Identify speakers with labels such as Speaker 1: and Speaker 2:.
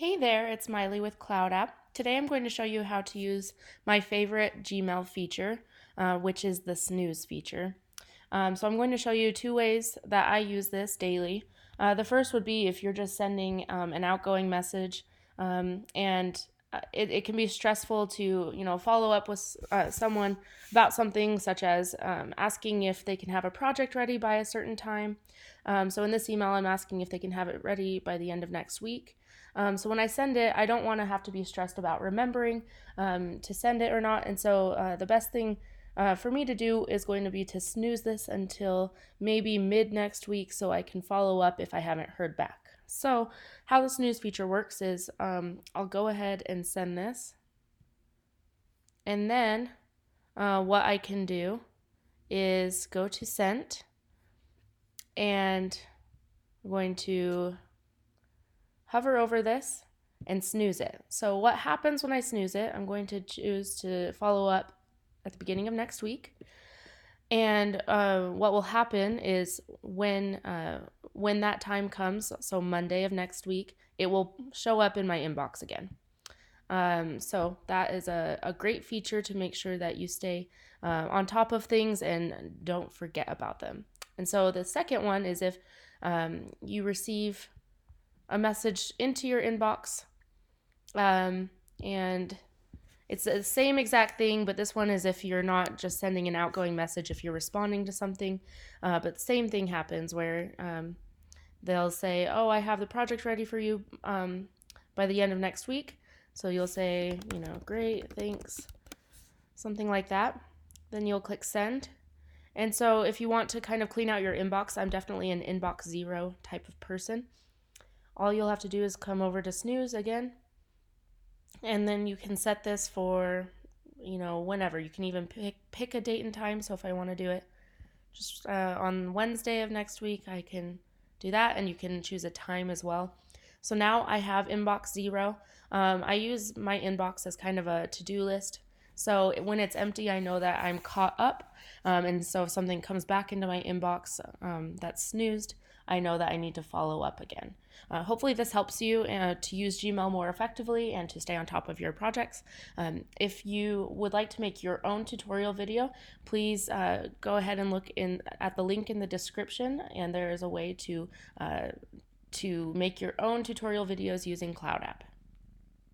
Speaker 1: Hey there, it's Miley with Cloud App. Today I'm going to show you how to use my favorite Gmail feature, which is the Snooze feature. So I'm going to show you two ways that I use this daily. The first would be if you're just sending an outgoing message, and it can be stressful to follow up with someone about something such as asking if they can have a project ready by a certain time. So in this email, I'm asking if they can have it ready by the end of next week. So when I send it, I don't want to have to be stressed about remembering to send it or not. And so the best thing for me to do is going to be to snooze this until maybe mid next week so I can follow up if I haven't heard back. So how the snooze feature works is I'll go ahead and send this. And then what I can do is go to sent, and I'm going to hover over this and snooze it. So what happens when I snooze it, I'm going to choose to follow up at the beginning of next week. And what will happen is when that time comes, so Monday of next week, it will show up in my inbox again. So that is a great feature to make sure that you stay on top of things and don't forget about them. And so the second one is if you receive a message into your inbox, and it's the same exact thing, but this one is if you're not just sending an outgoing message, if you're responding to something. But the same thing happens where they'll say, oh, I have the project ready for you by the end of next week. So you'll say, great, thanks, something like that. Then you'll click send. And so if you want to kind of clean out your inbox, I'm definitely an inbox zero type of person. All you'll have to do is come over to snooze again, and then you can set this for, whenever. You can even pick a date and time. So if I want to do it just on Wednesday of next week, I can do that, and you can choose a time as well. So now I have inbox zero. I use my inbox as kind of a to-do list. So when it's empty, I know that I'm caught up. And so if something comes back into my inbox that's snoozed, I know that I need to follow up again. Hopefully this helps you to use Gmail more effectively and to stay on top of your projects. If you would like to make your own tutorial video, please go ahead and look at the link in the description, and there is a way to make your own tutorial videos using Cloud App.